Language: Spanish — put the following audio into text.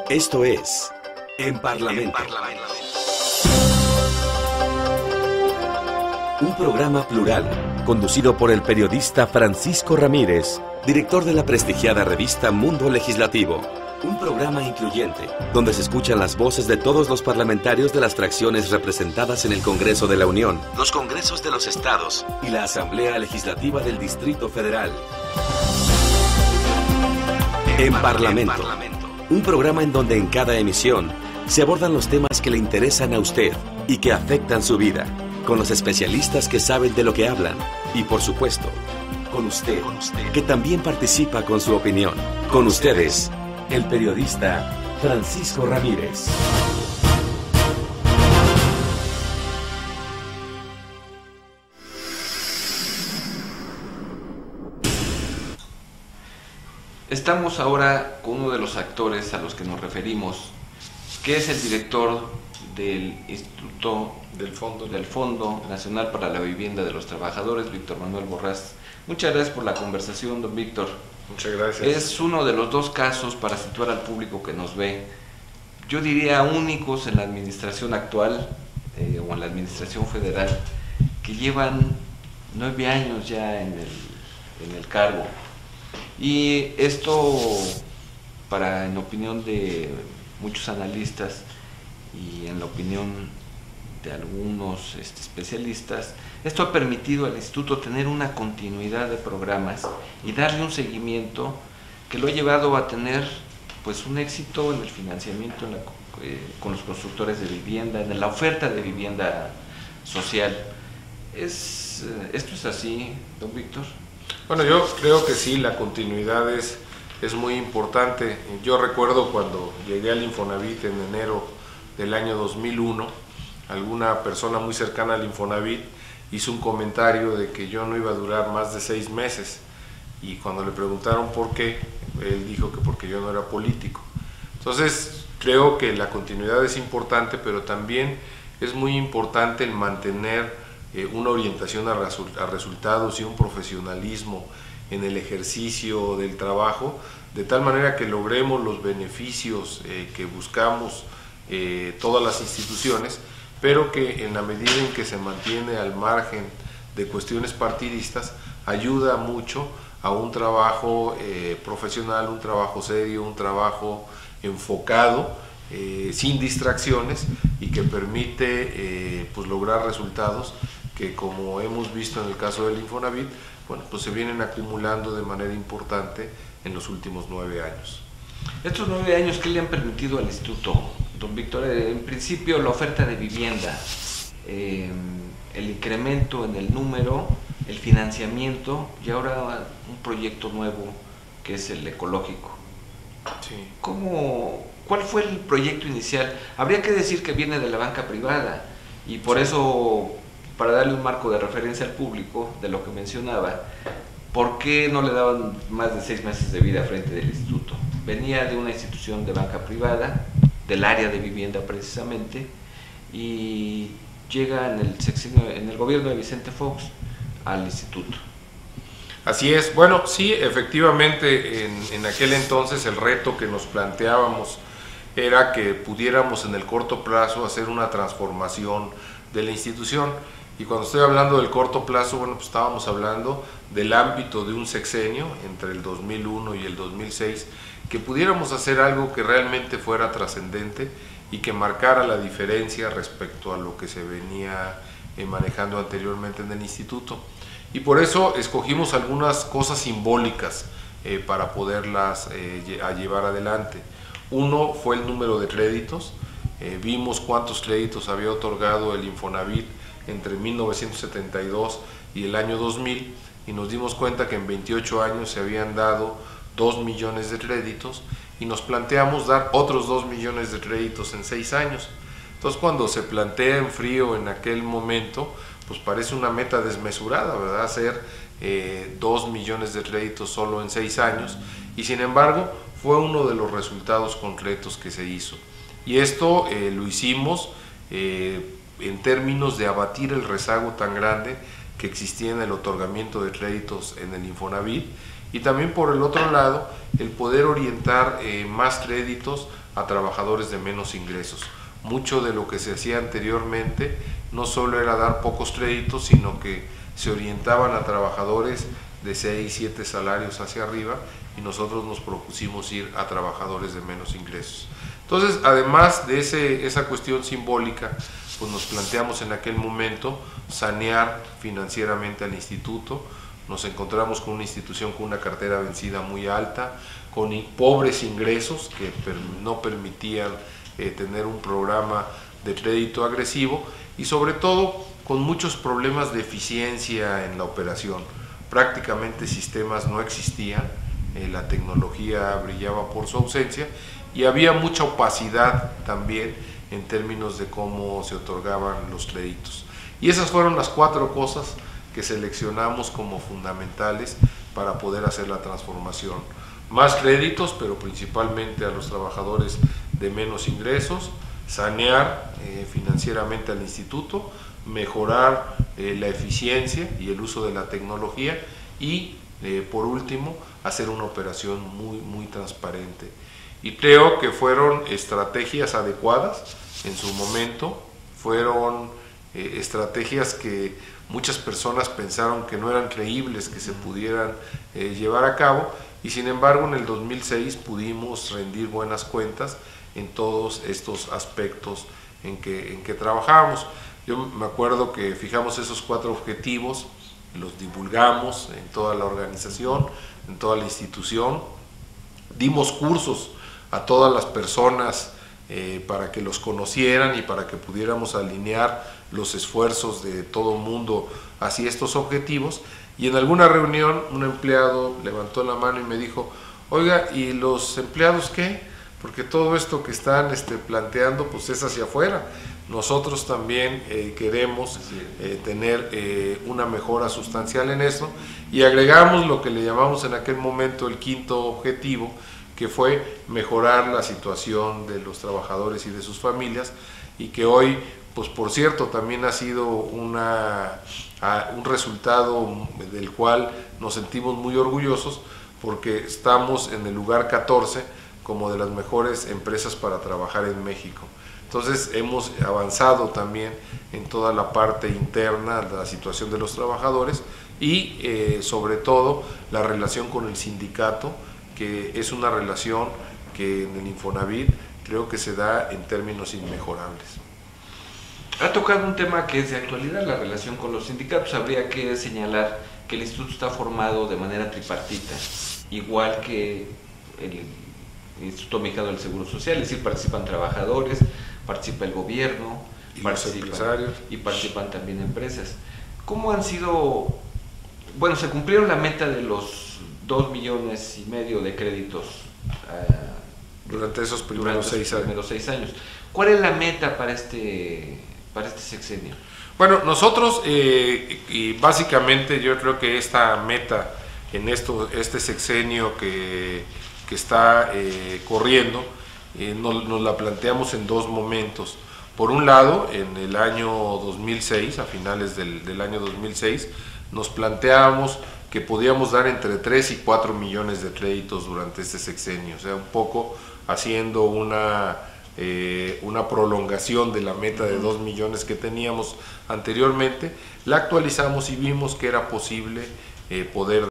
Esto es En Parlamento. Un programa plural, conducido por el periodista Francisco Ramírez, director de la prestigiada revista Mundo Legislativo. Un programa incluyente, donde se escuchan las voces de todos los parlamentarios de las fracciones representadas en el Congreso de la Unión, los congresos de los estados y la Asamblea Legislativa del Distrito Federal. En Parlamento. Un programa en donde en cada emisión se abordan los temas que le interesan a usted y que afectan su vida, con los especialistas que saben de lo que hablan y, por supuesto, con usted, que también participa con su opinión. Con ustedes, el periodista Francisco Ramírez. Estamos ahora con uno de los actores a los que nos referimos, que es el director del Instituto del Fondo Nacional para la Vivienda de los Trabajadores, Víctor Manuel Borrás. Muchas gracias por la conversación, don Víctor. Muchas gracias. Es uno de los dos casos, para situar al público que nos ve, yo diría únicos en la administración actual o en la administración federal, que llevan 9 años ya en el cargo. Y esto, en opinión de muchos analistas y en la opinión de algunos especialistas, esto ha permitido al Instituto tener una continuidad de programas y darle un seguimiento que lo ha llevado a tener pues un éxito en el financiamiento con los constructores de vivienda, en la oferta de vivienda social. ¿Esto es así, don Víctor? Bueno, yo creo que sí, la continuidad es muy importante. Yo recuerdo cuando llegué al Infonavit en enero del año 2001, alguna persona muy cercana al Infonavit hizo un comentario de que yo no iba a durar más de 6 meses, y cuando le preguntaron por qué, él dijo que porque yo no era político. Entonces creo que la continuidad es importante, pero también es muy importante el mantener una orientación a resultados y un profesionalismo en el ejercicio del trabajo, de tal manera que logremos los beneficios que buscamos todas las instituciones, pero que en la medida en que se mantiene al margen de cuestiones partidistas, ayuda mucho a un trabajo profesional, un trabajo serio, un trabajo enfocado, sin distracciones, y que permite pues lograr resultados que, como hemos visto en el caso del Infonavit, bueno, pues se vienen acumulando de manera importante en los últimos 9 años. Estos 9 años, ¿qué le han permitido al Instituto, don Víctor? En principio, la oferta de vivienda, el incremento en el número, el financiamiento y ahora un proyecto nuevo que es el ecológico. Sí. ¿Cuál fue el proyecto inicial? Habría que decir que viene de la banca privada, y por eso, para darle un marco de referencia al público de lo que mencionaba, ¿por qué no le daban más de 6 meses de vida frente del instituto? Venía de una institución de banca privada, del área de vivienda precisamente, y llega en el gobierno de Vicente Fox al instituto. Así es. Bueno, sí, efectivamente, en aquel entonces el reto que nos planteábamos era que pudiéramos en el corto plazo hacer una transformación de la institución. Y cuando estoy hablando del corto plazo, bueno, pues estábamos hablando del ámbito de un sexenio, entre el 2001 y el 2006, que pudiéramos hacer algo que realmente fuera trascendente y que marcara la diferencia respecto a lo que se venía manejando anteriormente en el instituto. Y por eso escogimos algunas cosas simbólicas para poderlas llevar adelante. Uno fue el número de créditos. Vimos cuántos créditos había otorgado el Infonavit entre 1972 y el año 2000, y nos dimos cuenta que en 28 años se habían dado 2 millones de créditos, y nos planteamos dar otros 2 millones de créditos en 6 años. Entonces, cuando se plantea en frío en aquel momento, pues parece una meta desmesurada, ¿verdad? Hacer 2 millones de créditos solo en 6 años, y sin embargo fue uno de los resultados concretos que se hizo. Y esto lo hicimos en términos de abatir el rezago tan grande que existía en el otorgamiento de créditos en el Infonavit, y también por el otro lado el poder orientar más créditos a trabajadores de menos ingresos. Mucho de lo que se hacía anteriormente no solo era dar pocos créditos, sino que se orientaban a trabajadores de 6, 7 salarios hacia arriba, y nosotros nos propusimos ir a trabajadores de menos ingresos. Entonces, además de esa cuestión simbólica, pues nos planteamos en aquel momento sanear financieramente al instituto. Nos encontramos con una institución con una cartera vencida muy alta, con pobres ingresos que no permitían tener un programa de crédito agresivo, y sobre todo con muchos problemas de eficiencia en la operación. Prácticamente sistemas no existían, la tecnología brillaba por su ausencia, y había mucha opacidad también en términos de cómo se otorgaban los créditos. Y esas fueron las 4 cosas que seleccionamos como fundamentales para poder hacer la transformación. Más créditos, pero principalmente a los trabajadores de menos ingresos, sanear financieramente al instituto, mejorar la eficiencia y el uso de la tecnología, y por último, hacer una operación muy transparente. Y creo que fueron estrategias adecuadas en su momento, fueron estrategias que muchas personas pensaron que no eran creíbles que se pudieran llevar a cabo, y sin embargo en el 2006 pudimos rendir buenas cuentas en todos estos aspectos en que trabajábamos. Yo me acuerdo que fijamos esos 4 objetivos, los divulgamos en toda la organización, en toda la institución, dimos cursos a todas las personas para que los conocieran y para que pudiéramos alinear los esfuerzos de todo el mundo hacia estos objetivos. Y en alguna reunión un empleado levantó la mano y me dijo: oiga, ¿y los empleados qué? Porque todo esto que están planteando pues es hacia afuera. Nosotros también queremos tener una mejora sustancial en eso, y agregamos lo que le llamamos en aquel momento el 5º objetivo, que fue mejorar la situación de los trabajadores y de sus familias, y que hoy, pues por cierto, también ha sido un resultado del cual nos sentimos muy orgullosos, porque estamos en el lugar 14 como de las mejores empresas para trabajar en México. Entonces hemos avanzado también en toda la parte interna de la situación de los trabajadores, y sobre todo la relación con el sindicato, que es una relación que en el Infonavit creo que se da en términos inmejorables. Ha tocado un tema que es de actualidad, la relación con los sindicatos. Habría que señalar que el instituto está formado de manera tripartita, igual que el Instituto Mexicano del Seguro Social, es decir, participan trabajadores, participa el gobierno, y los empresarios, y participan también empresas. ¿Cómo han sido? Bueno, se cumplieron la meta de los 2,5 millones de créditos durante esos primeros 6 años. ¿Cuál es la meta para este sexenio? Bueno, nosotros y básicamente yo creo que esta meta en este sexenio que está corriendo, nos la planteamos en 2 momentos. Por un lado, en el año 2006, a finales del año 2006, nos planteábamos que podíamos dar entre 3 y 4 millones de créditos durante este sexenio, o sea, un poco haciendo una prolongación de la meta de 2 millones que teníamos anteriormente. La actualizamos y vimos que era posible poder